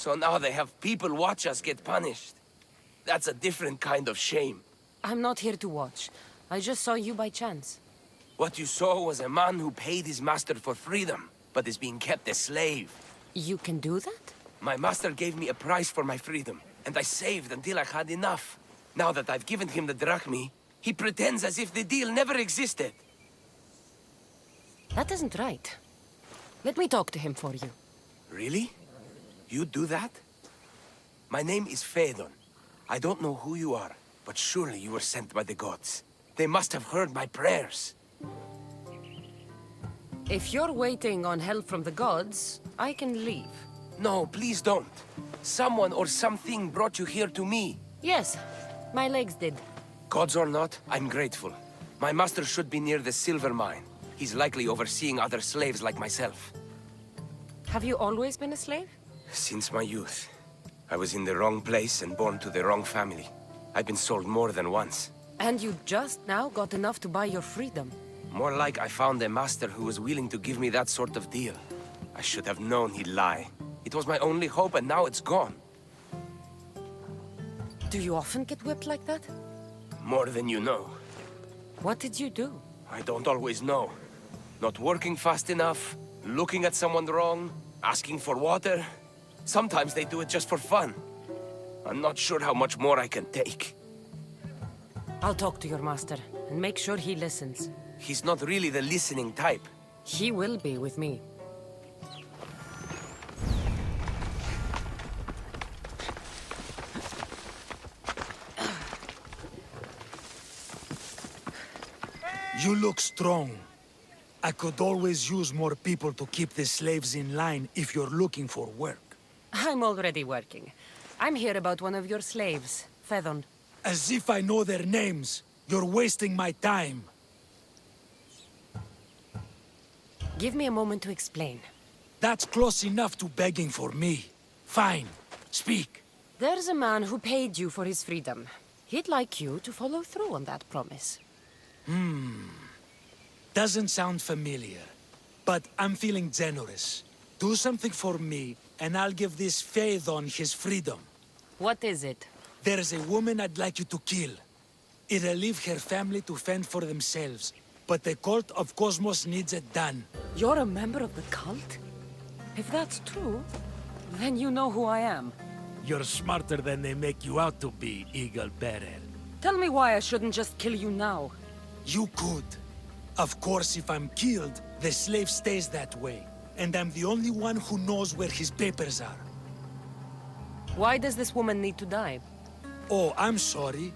So now they have people watch us get punished. That's a different kind of shame. I'm not here to watch. I just saw you by chance. What you saw was a man who paid his master for freedom, but is being kept a slave. You can do that? My master gave me a price for my freedom, and I saved until I had enough. Now that I've given him the drachmi, he pretends as if the deal never existed. That isn't right. Let me talk to him for you. Really? You do that? My name is Phaedon. I don't know who you are, but surely you were sent by the gods. They must have heard my prayers. If you're waiting on help from the gods, I can leave. No, please don't. Someone or something brought you here to me. Yes, my legs did. Gods or not, I'm grateful. My master should be near the silver mine. He's likely overseeing other slaves like myself. Have you always been a slave? Since my youth. I was in the wrong place and born to the wrong family. I've been sold more than once. And you just now got enough to buy your freedom. More like I found a master who was willing to give me that sort of deal. I should have known he'd lie. It was my only hope, and now it's gone. Do you often get whipped like that? More than you know. What did you do? I don't always know. Not working fast enough, looking at someone wrong, asking for water. Sometimes they do it just for fun. I'm not sure how much more I can take. I'll talk to your master, and make sure he listens. He's not really the listening type. He will be with me. You look strong. I could always use more people to keep the slaves in line if you're looking for work. I'm already working. I'm here about one of your slaves, Phaedon. As if I know their names. You're wasting my time. Give me a moment to explain. That's close enough to begging for me. Fine. Speak. There's a man who paid you for his freedom. He'd like you to follow through on that promise. Doesn't sound familiar. But I'm feeling generous. Do something for me, and I'll give this Phaedon his freedom. What is it? There's a woman I'd like you to kill. It'll leave her family to fend for themselves. But the cult of Cosmos needs it done. You're a member of the cult? If that's true, then you know who I am. You're smarter than they make you out to be, Eagle Bearer. Tell me why I shouldn't just kill you now. You could. Of course, if I'm killed, the slave stays that way. And I'm the only one who knows where his papers are. Why does this woman need to die? Oh, I'm sorry.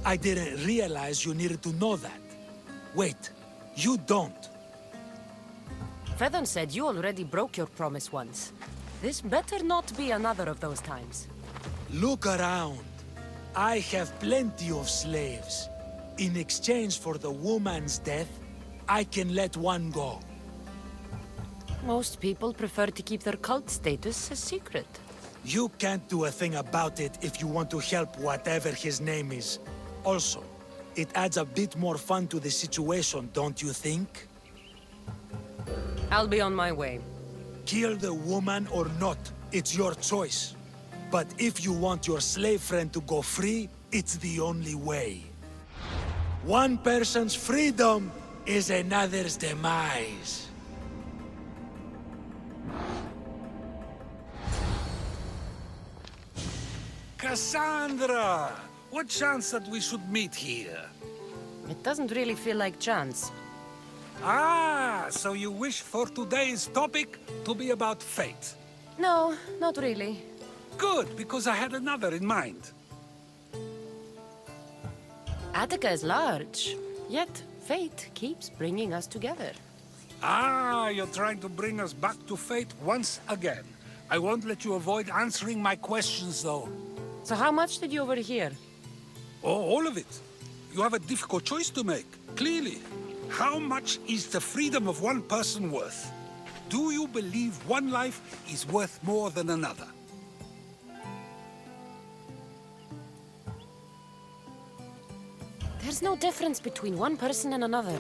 I didn't realize you needed to know that. Wait, you don't. Phaedon said you already broke your promise once. This better not be another of those times. Look around. I have plenty of slaves. In exchange for the woman's death, I can let one go. Most people prefer to keep their cult status a secret. You can't do a thing about it if you want to help whatever his name is. Also, it adds a bit more fun to the situation, don't you think? I'll be on my way. Kill the woman or not, it's your choice. But if you want your slave friend to go free, it's the only way. One person's freedom is another's demise. Cassandra! What chance that we should meet here? It doesn't really feel like chance. Ah, so you wish for today's topic to be about fate. No, not really. Good, because I had another in mind. Attica is large, yet fate keeps bringing us together. Ah, you're trying to bring us back to fate once again. I won't let you avoid answering my questions, though. So how much did you overhear? Oh, all of it. You have a difficult choice to make, clearly. How much is the freedom of one person worth? Do you believe one life is worth more than another? There's no difference between one person and another.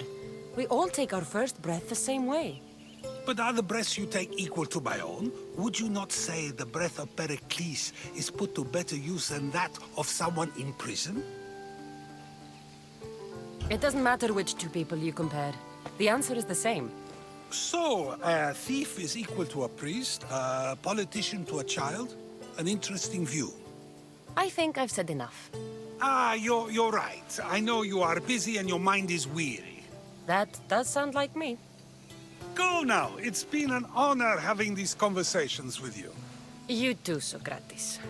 We all take our first breath the same way. But are the breaths you take equal to my own? Would you not say the breath of Pericles is put to better use than that of someone in prison? It doesn't matter which two people you compare. The answer is the same. So, a thief is equal to a priest, a politician to a child? An interesting view. I think I've said enough. Ah, you're right. I know you are busy and your mind is weary. That does sound like me. Go now. It's been an honor having these conversations with you. You too, Socrates.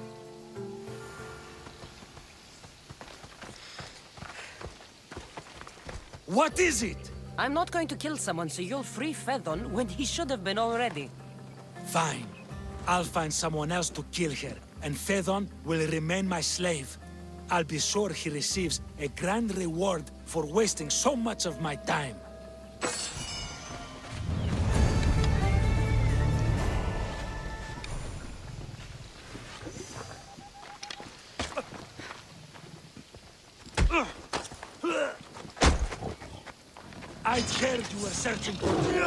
What is it? I'm not going to kill someone so you'll free Phaethon when he should have been already. Fine. I'll find someone else to kill her, and Phaethon will remain my slave. I'll be sure he receives a grand reward for wasting so much of my time. I'd heard you were searching for me.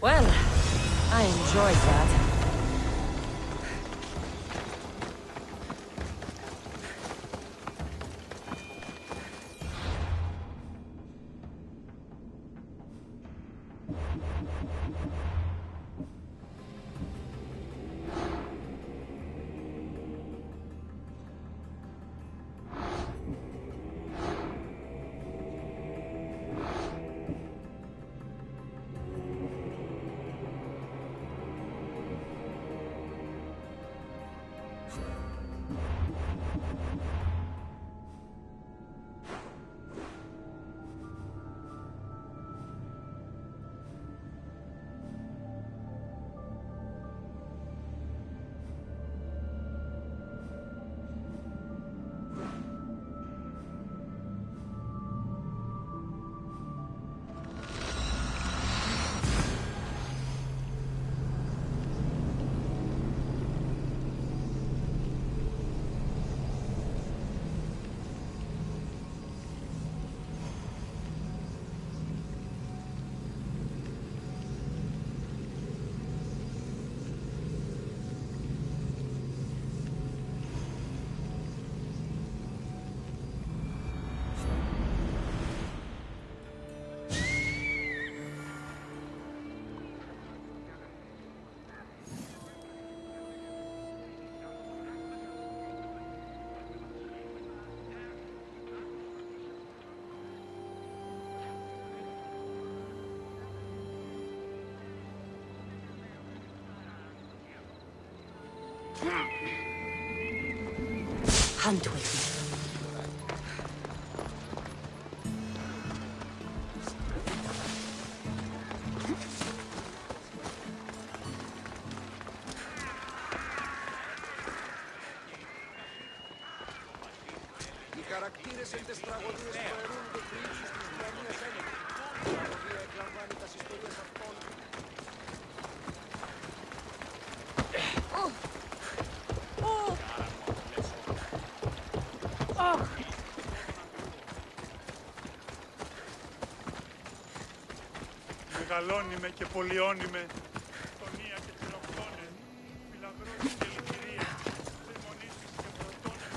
Well, I enjoyed that. Hunt with me. Οι χαρακτήρες εν τες τραγωδίες προαιρούνται κρίσους της πλανίας ένεκη. Η τραγωδία εκλαμβάνει τας ιστορίες αυτών. Μεγαλώνει με και πολιώνει με, τονία και τυροκτώνε, φυλαγρώνει και ελευθερία, δαιμονίσεις και προτώνε.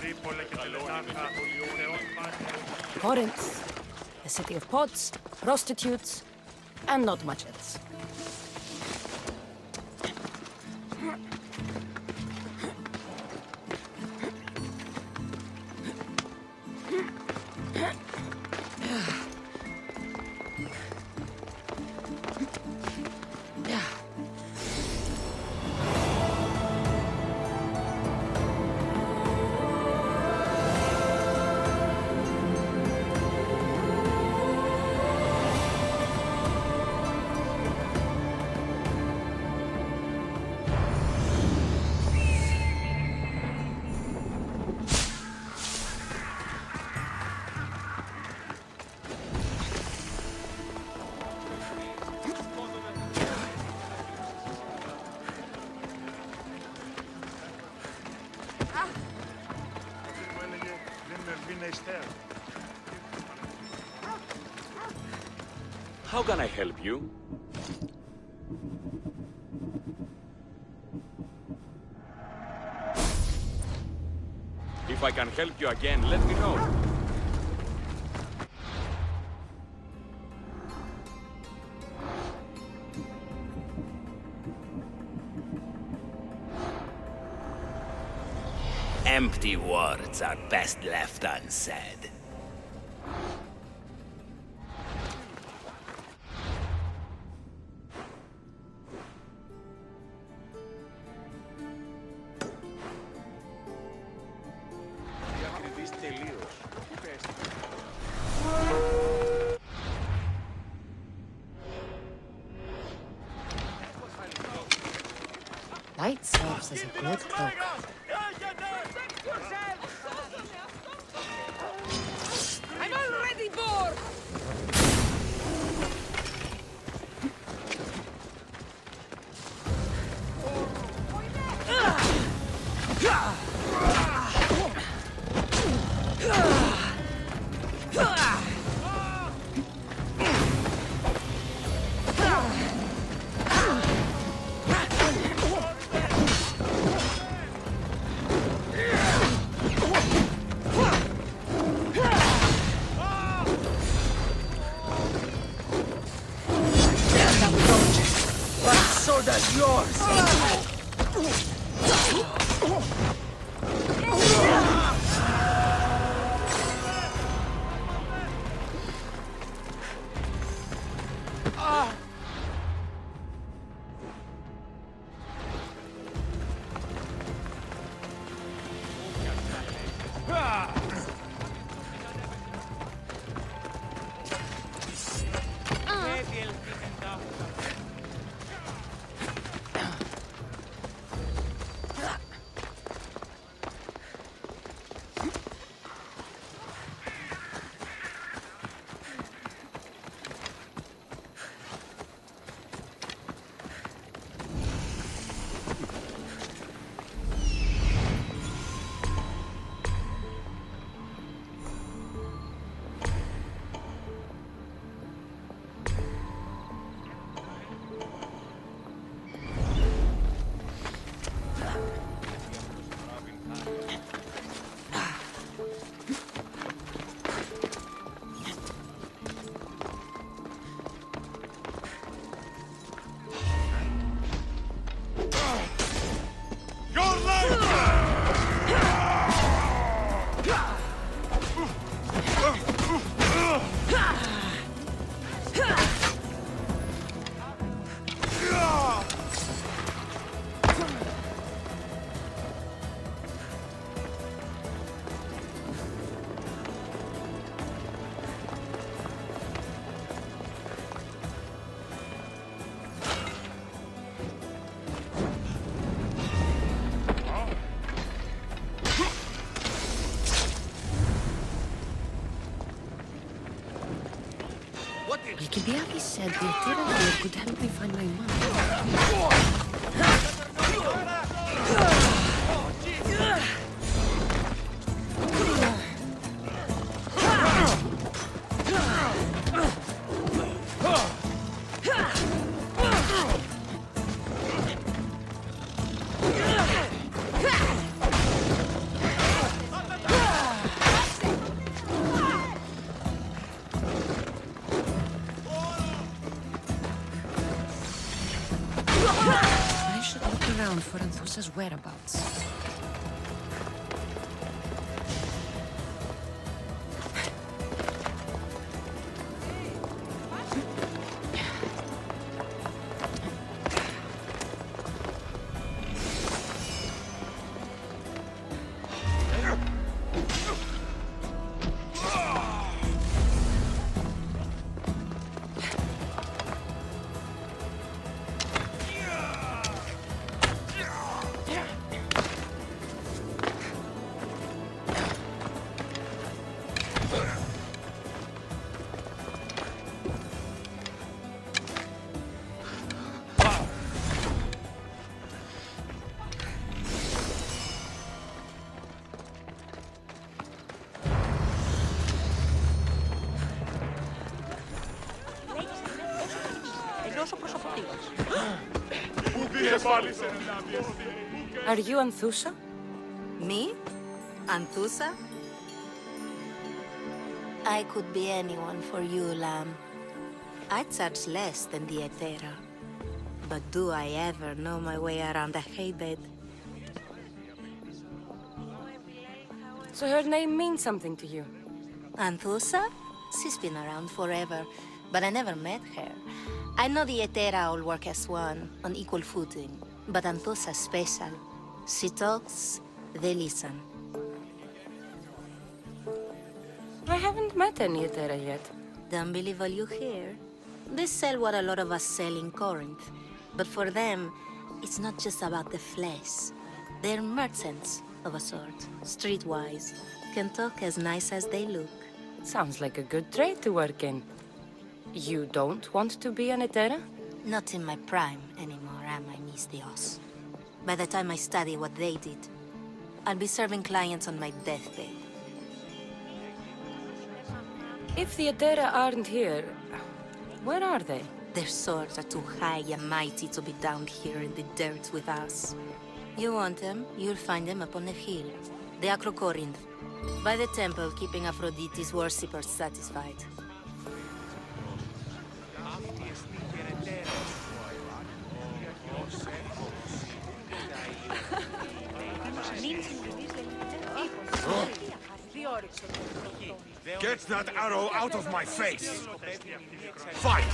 περίπολε και τελετάρχα θεών μάτια. Corinth, a city of pots, prostitutes, and not much else. Μου έλεγε δεν με βγει να ειστέρω. How can I help you? If I can help you again, let me know. Empty words are best left unsaid. Διακριβείς τελείως. Πες. Light serves as a good cloak. I'm already bored! So does yours! Alcibiades said the Ethereal Wheel could help me find my mom. around for Anthusa's whereabouts. Are you Anthusa? Me? Anthusa? I could be anyone for you, lamb. I charge less than the Etera. But do I ever know my way around a haybed? So her name means something to you? Anthusa? She's been around forever, but I never met her. I know the Etera all work as one, on equal footing. But Anthusa's special. She talks, they listen. I haven't met any Etera yet. Don't believe all you hear. They sell what a lot of us sell in Corinth. But for them, it's not just about the flesh. They're merchants of a sort, streetwise. Can talk as nice as they look. Sounds like a good trade to work in. You don't want to be an Etera? Not in my prime anymore, am I, Miss Dios? By the time I study what they did, I'll be serving clients on my deathbed. If the Etera aren't here, where are they? Their swords are too high and mighty to be down here in the dirt with us. You want them, you'll find them up on the hill. The Acro Corinth. By the temple, keeping Aphrodite's worshippers satisfied. Get that arrow out of my face! Fight!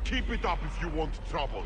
Keep it up if you want trouble.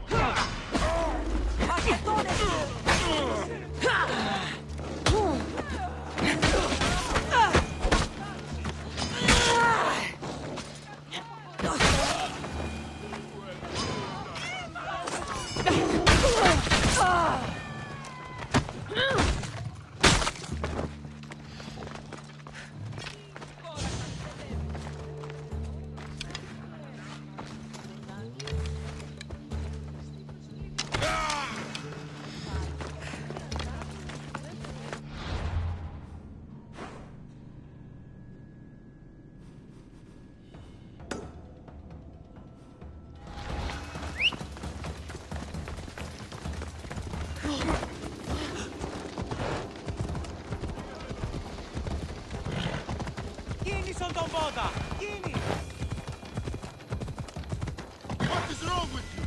What is wrong with you?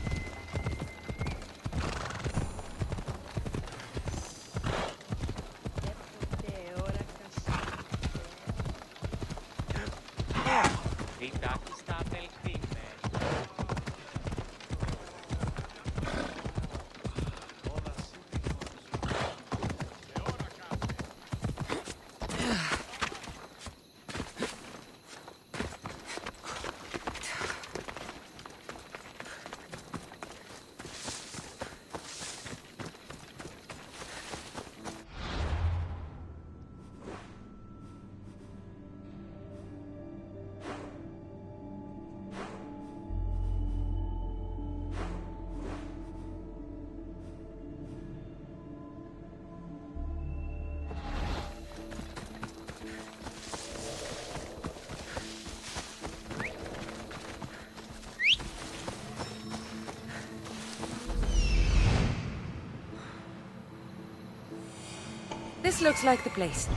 This looks like the place.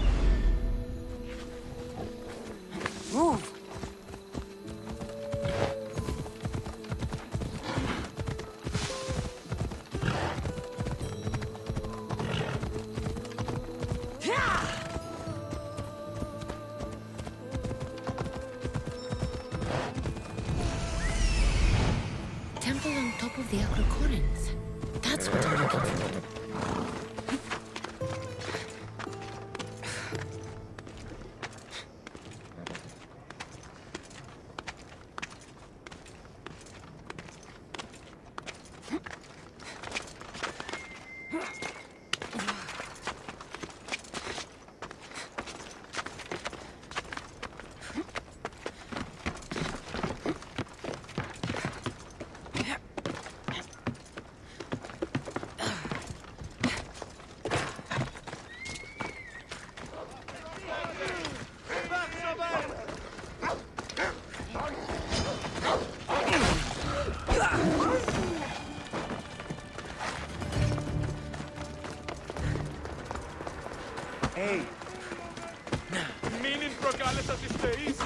Move! of the Acro Corinth. That's what I'm looking for. Μην προκάλεσα τις θεείς.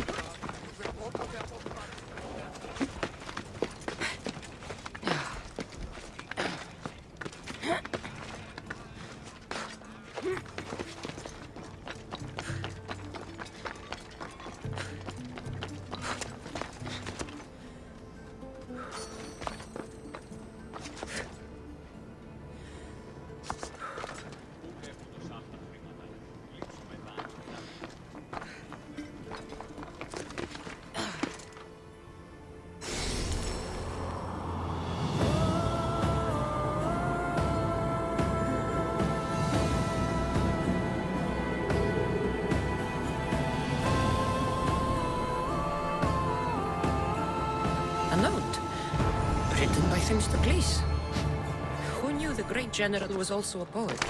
A note. Written by Themistocles. Who knew the great general was also a poet?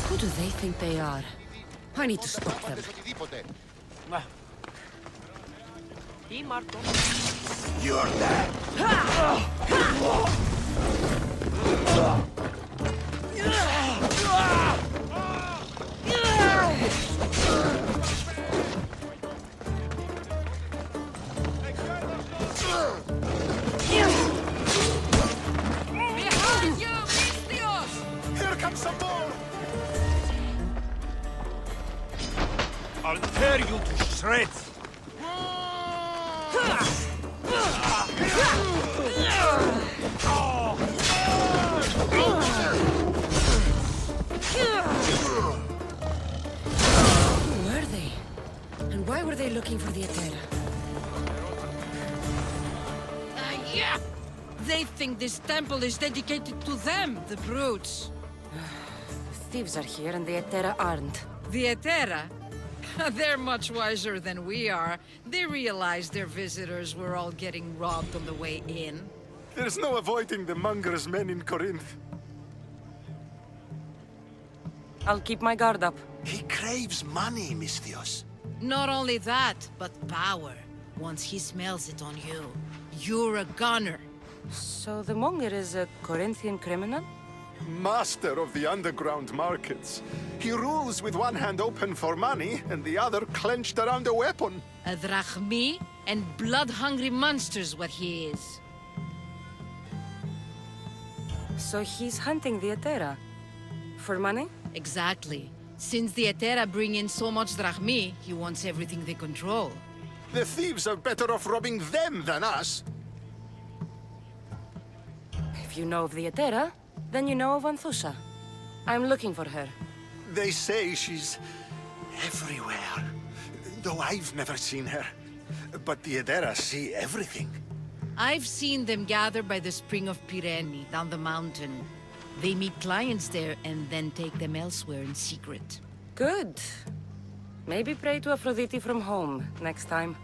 Who do they think they are? I need to stop them. You're dead. Behind you, Misthios! Here comes some more. I'll tear you to shreds. Who were they? And why were they looking for the Etera? Yeah! They think this temple is dedicated to them, the brutes. Thieves are here and the Etera aren't. The Etera? They're much wiser than we are. They realized their visitors were all getting robbed on the way in. There's no avoiding the monger's men in Corinth. I'll keep my guard up. He craves money, Misthios. Not only that, but power. Once he smells it on you, you're a gunner. So the monger is a Corinthian criminal? Master of the underground markets. He rules with one hand open for money and the other clenched around a weapon. A drachmi and blood-hungry monster's what he is. So he's hunting the Etera? For money? Exactly. Since the Etera bring in so much drachmi, he wants everything they control. The thieves are better off robbing them than us. If you know of the Etera, then you know of Anthusa. I'm looking for her. They say she's everywhere, though I've never seen her. But the Edera see everything. I've seen them gather by the spring of Pireni, down the mountain. They meet clients there and then take them elsewhere in secret. Good. Maybe pray to Aphrodite from home next time.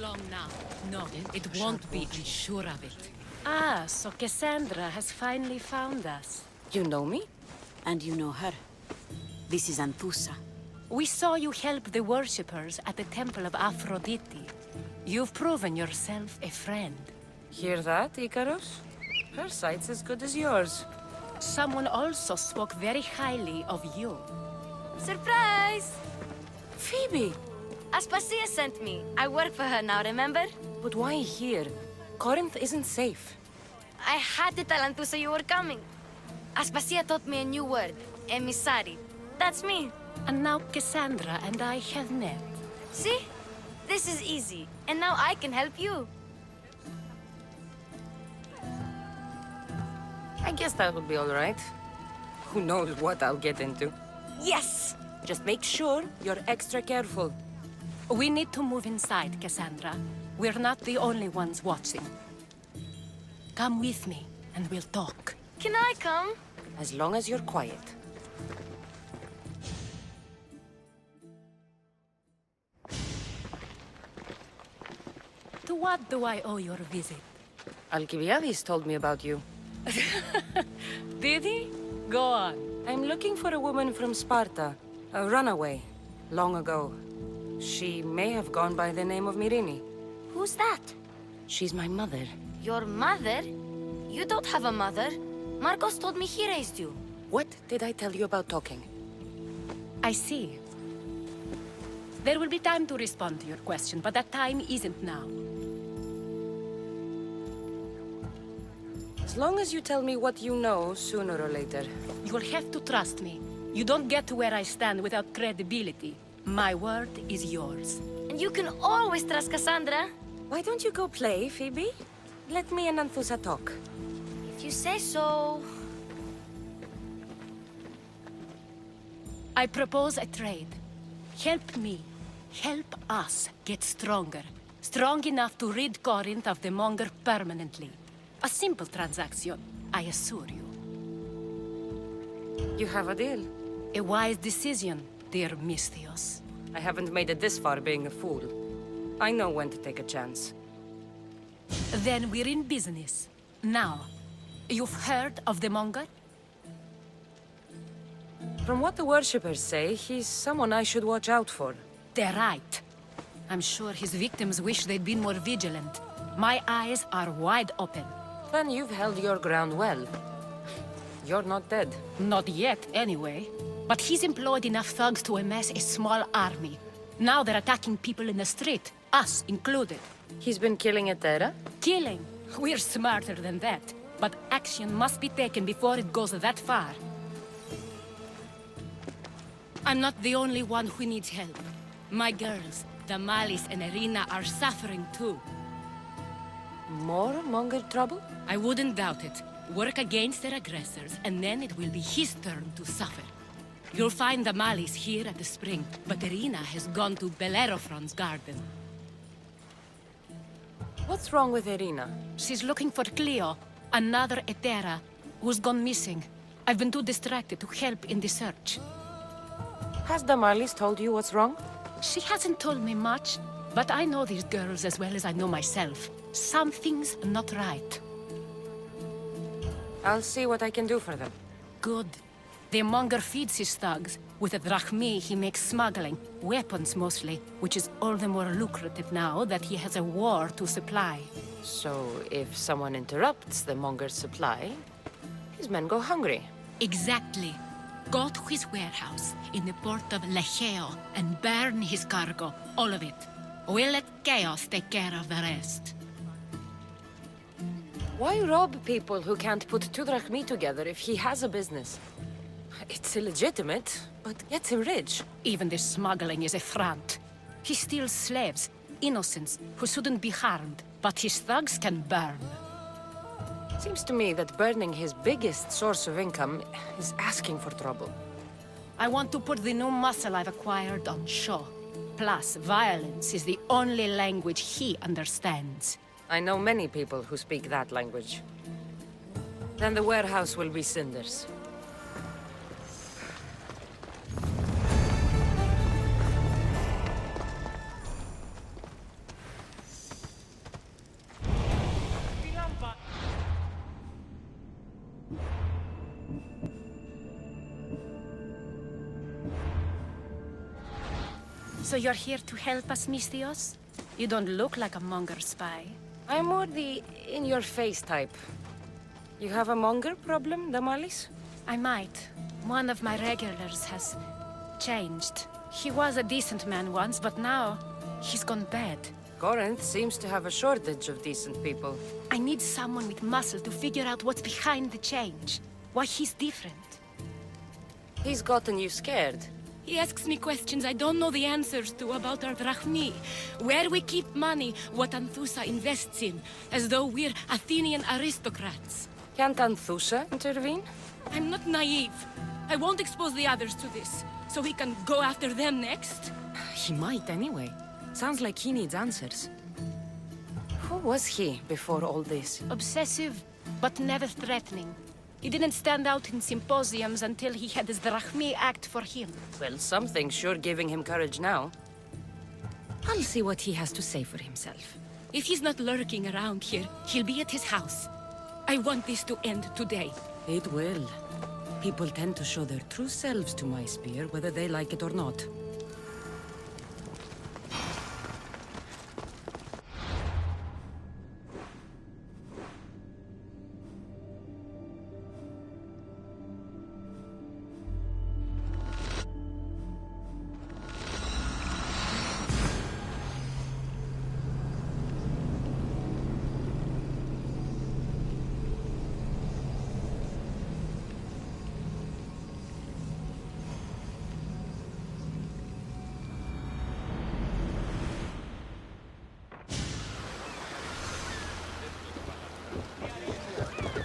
Long now. No, it won't be. I'm sure of it. Ah, so Cassandra has finally found us. You know me? And you know her. This is Anthusa, We saw you help the worshippers at the temple of Aphrodite. You've proven yourself a friend. Hear that, Icarus? Her sight's as good as yours. Someone also spoke very highly of you. Surprise! Phoebe! Aspasia sent me. I work for her now, remember? But why here? Corinth isn't safe. I had to tell Anthusa you were coming. Aspasia taught me a new word, emissary. That's me. And now Cassandra and I have met. See? This is easy. And now I can help you. I guess that would be all right. Who knows what I'll get into. Yes! Just make sure you're extra careful. We need to move inside, Cassandra. We're not the only ones watching. Come with me, and we'll talk. Can I come? As long as you're quiet. To what do I owe your visit? Alcibiades told me about you. Did he? Go on. I'm looking for a woman from Sparta. A runaway. Long ago. She may have gone by the name of Myrine. Who's that? She's my mother. Your mother? You don't have a mother. Marcos told me he raised you. What did I tell you about talking? I see. There will be time to respond to your question, but that time isn't now. As long as you tell me what you know, sooner or later. You will have to trust me. You don't get to where I stand without credibility. My word is yours. And you can always trust Cassandra. Why don't you go play, Phoebe? Let me and Anthusa talk. If you say so... I propose a trade. Help me. Help us get stronger. Strong enough to rid Corinth of the Monger permanently. A simple transaction, I assure you. You have a deal. A wise decision, dear Misthios. I haven't made it this far being a fool. I know when to take a chance. Then we're in business. Now, you've heard of the Monger? From what the worshippers say, he's someone I should watch out for. They're right. I'm sure his victims wish they'd been more vigilant. My eyes are wide open. Then you've held your ground well. You're not dead. Not yet, anyway. But he's employed enough thugs to amass a small army. Now they're attacking people in the street, us included. He's been killing Etera? Killing? We're smarter than that. But action must be taken before it goes that far. I'm not the only one who needs help. My girls, Damalis and Irina, are suffering too. More Monger trouble? I wouldn't doubt it. Work against their aggressors, and then it will be his turn to suffer. You'll find Damalis here at the spring, but Irina has gone to Bellerophon's garden. What's wrong with Irina? She's looking for Cleo, another Etera, who's gone missing. I've been too distracted to help in the search. Has Damalis told you what's wrong? She hasn't told me much, but I know these girls as well as I know myself. Something's not right. I'll see what I can do for them. Good. The Monger feeds his thugs. With the drachmi, he makes smuggling. Weapons, mostly. Which is all the more lucrative now that he has a war to supply. So, if someone interrupts the Monger's supply, his men go hungry. Exactly. Go to his warehouse in the port of Lecheo and burn his cargo. All of it. We'll let chaos take care of the rest. Why rob people who can't put 2 drachmi together if he has a business? It's illegitimate, but gets him rich. Even the smuggling is a front. He steals slaves, innocents, who shouldn't be harmed, but his thugs can burn. Seems to me that burning his biggest source of income is asking for trouble. I want to put the new muscle I've acquired on show. Plus, violence is the only language he understands. I know many people who speak that language. Then the warehouse will be cinders. So you're here to help us, Mistios? You don't look like a monger spy. I'm more the in-your-face type. You have a monger problem, Damalis? I might. One of my regulars has changed. He was a decent man once, but now he's gone bad. Corinth seems to have a shortage of decent people. I need someone with muscle to figure out what's behind the change. Why he's different. He's gotten you scared. He asks me questions I don't know the answers to about our drachmi. Where we keep money, what Anthusa invests in. As though we're Athenian aristocrats. Can't Anthusa intervene? I'm not naive. I won't expose the others to this. So he can go after them next? He might anyway. Sounds like he needs answers. Who was he before all this? Obsessive, but never threatening. He didn't stand out in symposiums until he had his drachmi act for him. Well, something's sure giving him courage now. I'll see what he has to say for himself. If he's not lurking around here, he'll be at his house. I want this to end today. It will. People tend to show their true selves to my spear, whether they like it or not.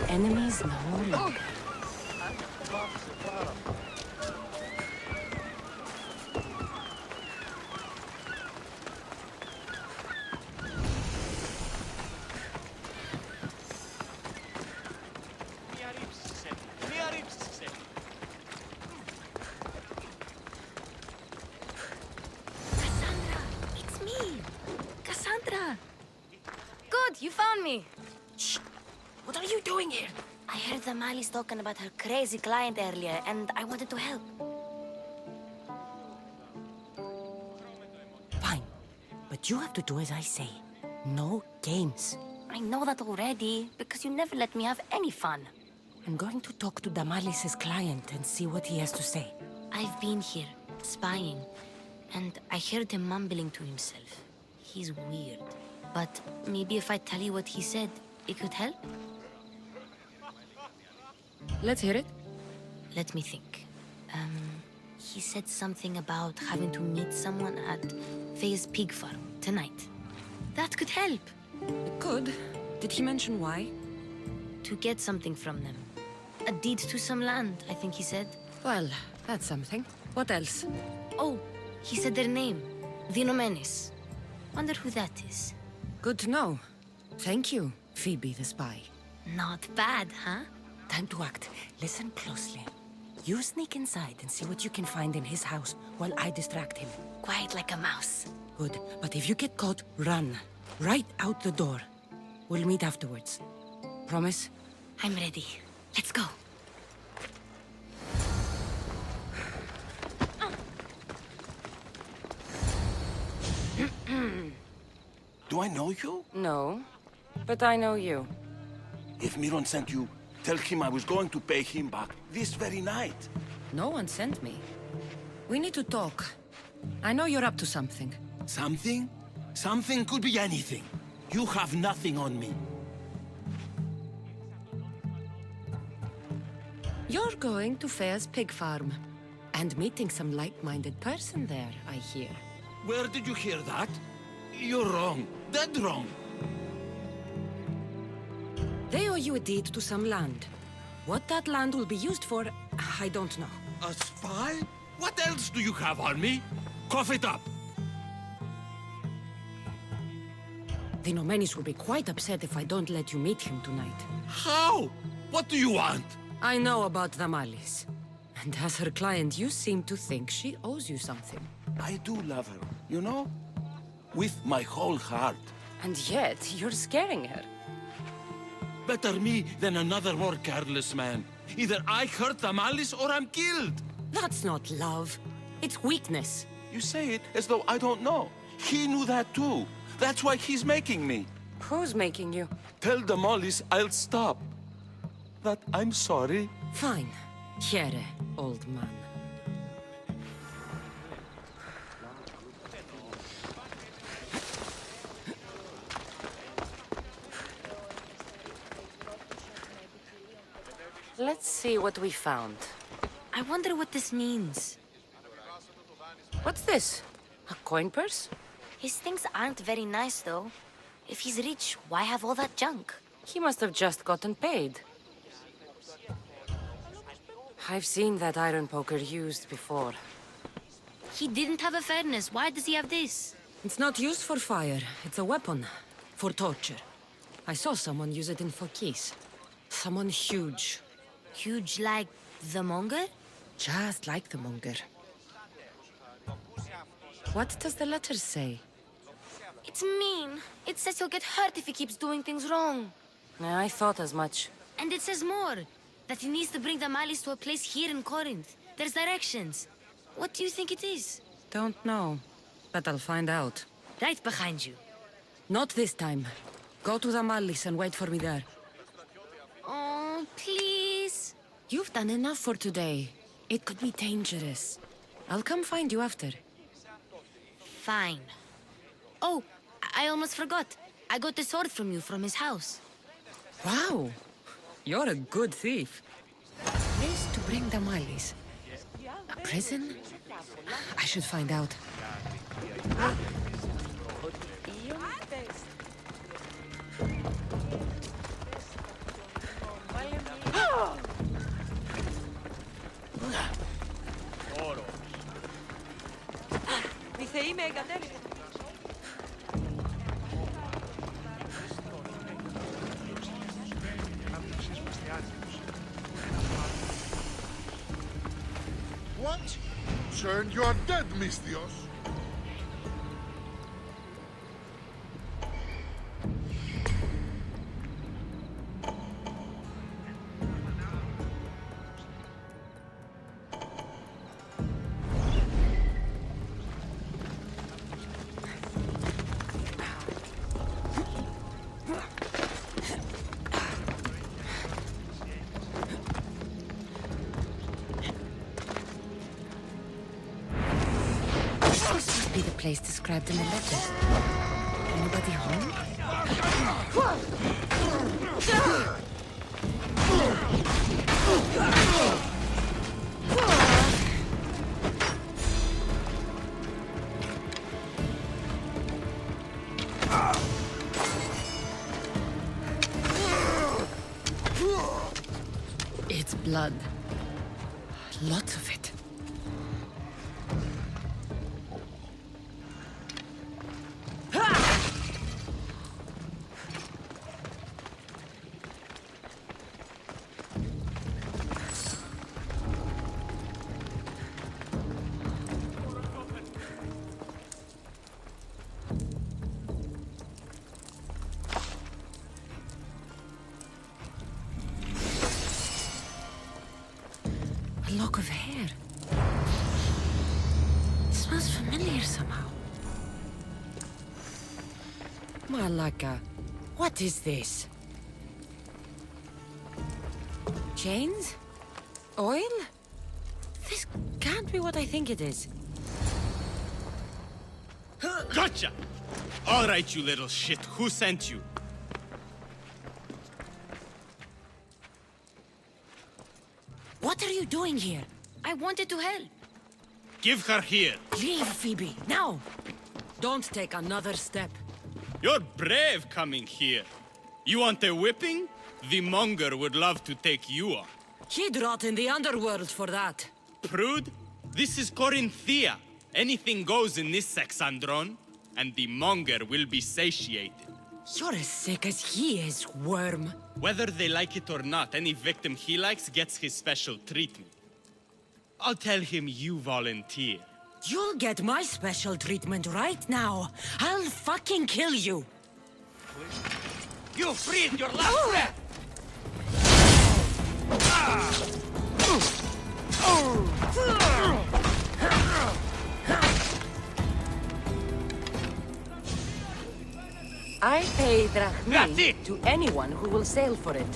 Enemies no longer. Cassandra, it's me. Cassandra. Good, you found me. Shh! What are you doing here? I heard Damalis talking about her crazy client earlier, and I wanted to help. Fine. But you have to do as I say. No games. I know that already, because you never let me have any fun. I'm going to talk to Damalis' client and see what he has to say. I've been here, spying, and I heard him mumbling to himself. He's weird. But maybe if I tell you what he said, it could help? Let's hear it. Let me think. He said something about having to meet someone at Faye's pig farm tonight. That could help. It could. Did he mention why? To get something from them. A deed to some land, I think he said. Well, that's something. What else? Oh, he said their name. Vinomenes. Wonder who that is. Good to know. Thank you, Phoebe the spy. Not bad, huh? Time to act. Listen closely. You sneak inside and see what you can find in his house while I distract him. Quiet like a mouse. Good. But if you get caught, run. Right out the door. We'll meet afterwards. Promise? I'm ready. Let's go. Do I know you? No. But I know you. If Miron sent you, tell him I was going to pay him back this very night. No one sent me. We need to talk. I know you're up to something. Something? Something could be anything. You have nothing on me. You're going to Fair's pig farm. And meeting some like-minded person there, I hear. Where did you hear that? You're wrong. Dead wrong. They owe you a deed to some land. What that land will be used for, I don't know. A spy? What else do you have on me? Cough it up. The Nomenis will be quite upset if I don't let you meet him tonight. How? What do you want? I know about Damalis. And as her client, you seem to think she owes you something. I do love her, you know? With my whole heart. And yet, you're scaring her. Better me than another more careless man. Either I hurt Damalis or I'm killed. That's not love. It's weakness. You say it as though I don't know. He knew that too. That's why he's making me. Who's making you? Tell the Mollies I'll stop. That I'm sorry. Fine. Here, old man. Let's see what we found. I wonder what this means. What's this? A coin purse? His things aren't very nice, though. If he's rich, why have all that junk? He must have just gotten paid. I've seen that iron poker used before. He didn't have a furnace. Why does he have this? It's not used for fire. It's a weapon. For torture. I saw someone use it in Phokis. Someone huge. Huge like the monger? Just like the monger. What does the letter say? It's mean. It says he'll get hurt if he keeps doing things wrong. I thought as much. And it says more. That he needs to bring the Malis to a place here in Corinth. There's directions. What do you think it is? Don't know. But I'll find out. Right behind you. Not this time. Go to the Malis and wait for me there. Oh, please. You've done enough for today. It could be dangerous. I'll come find you after. Fine. Oh, I almost forgot. I got the sword from you from his house. Wow. You're a good thief. Place to bring the Malis. A prison? I should find out. What? Turn, you are dead, Mistios. This must be the place described in the letter. Anybody home? It's blood. Lots of it. A lock of hair. It smells familiar somehow. Malaka, what is this? Chains? Oil? This can't be what I think it is. Gotcha! All right, you little shit. Who sent you? What are you doing here? I wanted to help. Give her here. Leave, Phoebe, now! Don't take another step. You're brave coming here. You want a whipping? The monger would love to take you on. He'd rot in the underworld for that. Prude, this is Korinthia. Anything goes in this Sexandron, and the monger will be satiated. You're as sick as he is, worm. Whether they like it or not, any victim he likes gets his special treatment. I'll tell him you volunteer. You'll get my special treatment right now. I'll fucking kill you. You freed your last breath! I pay drachmi That's it! to anyone who will sail for it.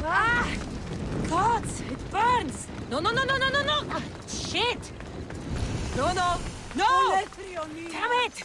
Ah! God, it burns! No, no, no, no, no, no, no! Ah, shit! No, no, no! Damn it!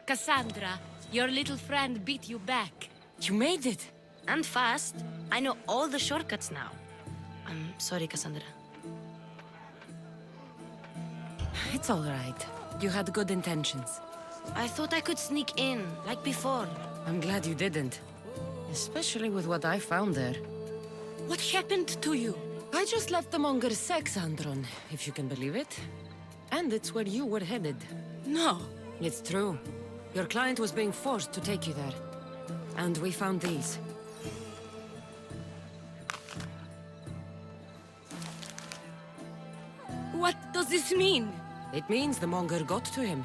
Cassandra, your little friend beat you back. You made it! And fast. I know all the shortcuts now. I'm sorry, Cassandra. It's all right. You had good intentions. I thought I could sneak in, like before. I'm glad you didn't. Especially with what I found there. What happened to you? I just left the monger's sex, Andron, if you can believe it. And it's where you were headed. No. It's true. Your client was being forced to take you there. And we found these. What does this mean? It means the monger got to him.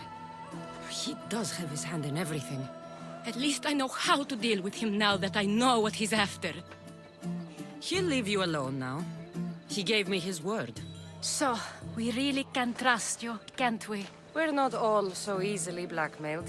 He does have his hand in everything. At least I know how to deal with him now that I know what he's after. He'll leave you alone now. He gave me his word. So, we really can trust you, can't we? We're not all so easily blackmailed.